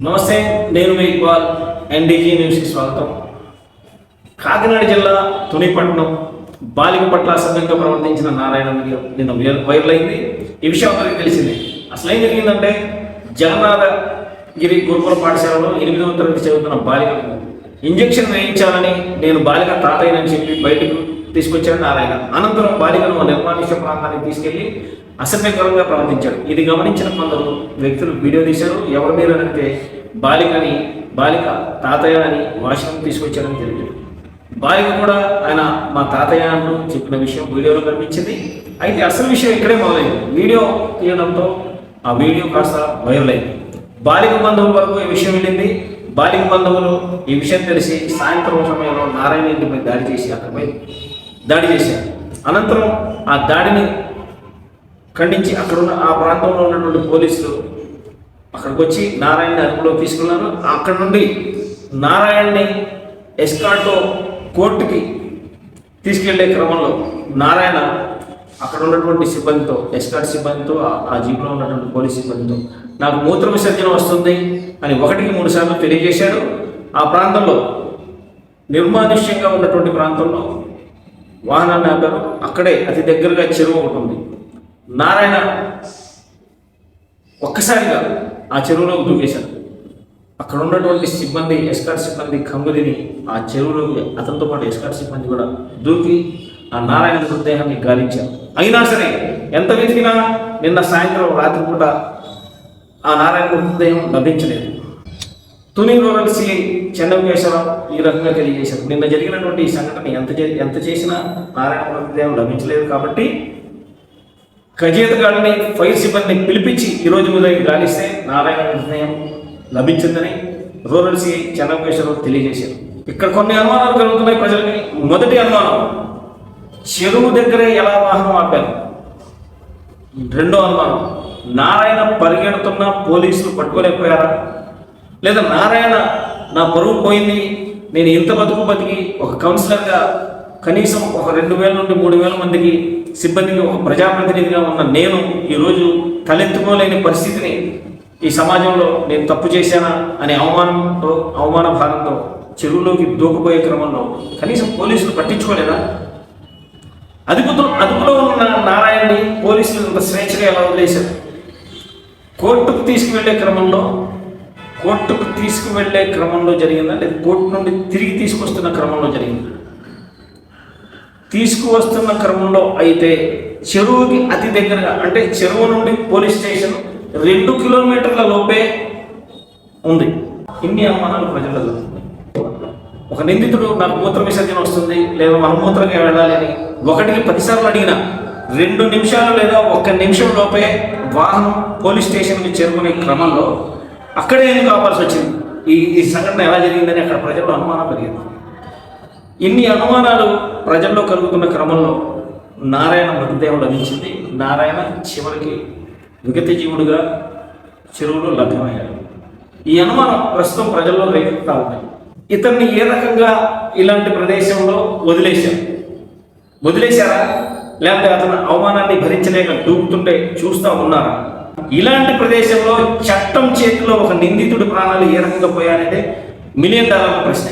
నమస్తే, నేను మీ ఇక్బాల్. ఎన్డీజీ న్యూస్కి స్వాగతం. కాకినాడ జిల్లా తునిపట్నం బాలిక పట్ల అసభ్యంగా ప్రవర్తించిన నారాయణ వీడియో నిన్న వైరల్ అయింది. ఈ విషయం అందరికీ తెలిసింది. అసలు ఏం జరిగిందంటే, జగన్నాథగిరి గురుకుల పాఠశాలలో 8వ తరగతి చదువుతున్న బాలికలకు ఇంజెక్షన్ వేయించాలని నేను బాలిక తాతయ్యనని చెప్పి బయటకు తీసుకొచ్చాడు నారాయణ. అనంతరం బాలికను నిర్మానుష్య ప్రాంతానికి తీసుకెళ్లి అసభ్యకరంగా ప్రవర్తించాడు. ఇది గమనించిన కొందరు వ్యక్తులు వీడియో తీశారు. ఎవరి మీద అంటే బాలిక తాతయ్య అని వాష్రూమ్ తీసుకొచ్చారని తెలిపారు. బాలిక కూడా ఆయన మా తాతయ్య అంటూ చెప్పిన విషయం వీడియోలో కనిపించింది. అయితే అసలు విషయం ఇక్కడే మొదలైంది. వీడియో తీయడంతో ఆ వీడియో కాస్త వైరల్ అయింది. బాలిక బంధువుల వరకు ఈ విషయం వెళ్ళింది. బాలిక బంధువులు ఈ విషయం తెలిసి సాయంత్రం సమయంలో నారాయణ ఇంటిపై అక్కడిపై దాడి చేశారు. అనంతరం ఆ దాడిని ఖండించి అక్కడున్న ఆ ప్రాంతంలో ఉన్నటువంటి పోలీసులు అక్కడికి వచ్చి నారాయణని అదుపులో తీసుకున్నారు. అక్కడ నుండి నారాయణని ఎస్కార్ట్తో కోర్టుకి తీసుకెళ్లే క్రమంలో నారాయణ అక్కడ ఉన్నటువంటి సిబ్బందితో, ఎస్కార్ట్ సిబ్బందితో, ఆ జీప్లో ఉన్నటువంటి పోలీస్ సిబ్బందితో నాకు మూత్ర విసర్జన వస్తుంది అని 1కి 3 సార్లు తెలియజేశాడు. ఆ ప్రాంతంలో నిర్మానుష్యంగా ఉన్నటువంటి ప్రాంతంలో వాహనాన్ని ఆపారు. అక్కడే అతి దగ్గరగా చెరువు ఒకటి ఉంది. నారాయణ ఒక్కసారిగా ఆ చెరువులోకి దూకేశాడు. అక్కడ ఉన్నటువంటి సిబ్బంది, ఎస్కార్ట్ సిబ్బంది కంగుదిని ఆ చెరువులోకి అతనితో పాటు ఎస్కార్ట్ సిబ్బంది కూడా దూకి ఆ నారాయణ మృతదేహాన్ని గాలించారు. అయినా సరే ఎంత వెతికినా నిన్న సాయంత్రం రాత్రిపూట ఆ నారాయణ మృతదేహం లభించలేదు. తుని రూరల్ సిఐ చెన్నకేశ్వరరావు ఈ రకంగా తెలియజేశారు. నిన్న జరిగినటువంటి ఈ సంఘటన ఎంత చేసినా నారాయణ మృతదేహం లభించలేదు కాబట్టి కజేతగాడిని, ఫైర్ సిబ్బందిని పిలిపించి ఈరోజు ఉదయం గాలిస్తే నారాయణ మృతదేహం లభించిందని రూరల్ సిఐ చెన్నకేశ్వరరావు తెలియజేశారు. ఇక్కడ కొన్ని అనుమానాలు కలుగుతున్నాయి ప్రజలకి. మొదటి అనుమానం, చెరువు దగ్గరే ఎలా వాహనం ఆపారు? రెండో అనుమానం, నారాయణ పరిగెడుతున్న పోలీసులు పట్టుకోలేకపోయారా? లేదా నారాయణ నా పరువు పోయింది, నేను ఇంత బతికి ఒక కౌన్సిలర్గా కనీసం ఒక 2,000 నుండి 3,000 మందికి సిబ్బందికి ఒక ప్రజాప్రతినిధిగా ఉన్న నేను ఈరోజు తలెత్తుకోలేని పరిస్థితిని ఈ సమాజంలో నేను తప్పు చేశానా అనే అవమాన భారంతో చెరువులోకి దూకపోయే క్రమంలో కనీసం పోలీసులు పట్టించుకోలేదా? అదుపులో ఉన్న నారాయణని పోలీసులు ఇంత స్వేచ్ఛగా ఎలా వదిలేశారు? కోర్టుకు తీసుకువెళ్ళే క్రమంలో జరిగిందా, లేదా కోర్టు నుండి తిరిగి తీసుకొస్తున్న క్రమంలో జరిగిందా? తీసుకువస్తున్న క్రమంలో అయితే చెరువుకి అతి దగ్గరగా, అంటే చెరువు నుండి పోలీస్ స్టేషన్ 2 కిలోమీటర్ల లోపే ఉంది. ఇన్ని అనుమానాలు ప్రజలలో. ఒక నిందితుడు నాకు మూత్ర విసర్జన వస్తుంది లేదా మలమూత్రంగా వెళ్ళాలి అని 1కి 10 సార్లు అడిగినా 2 నిమిషాలు లేదా 1 నిమిషం లోపే వాహనం పోలీస్ స్టేషన్కి చేరుకునే క్రమంలో అక్కడే ఎందుకు ఆపాల్సి వచ్చింది? ఈ సంఘటన ఎలా జరిగిందని అక్కడ ప్రజల్లో అనుమానం కలిగింది. ఇన్ని అనుమానాలు ప్రజల్లో కలుగుతున్న క్రమంలో నారాయణ మృతదేహం లభించింది. నారాయణ చివరికి విగత జీవుడుగా చెరువులో లభ్యమయ్యాడు. ఈ అనుమానం ప్రస్తుతం ప్రజల్లో రేకెత్తుతా ఉంది. ఇతన్ని ఏ రకంగా ఇలాంటి ప్రదేశంలో వదిలేశారా, లేకపోతే అతను అవమానాన్ని భరించలేక దూకుతుంటే చూస్తూ ఉన్నారా? ఇలాంటి ప్రదేశంలో చట్టం చేతిలో ఒక నిందితుడి ప్రాణాలు ఏ రకంగా పోయారంటే $1,000,000 ప్రశ్న.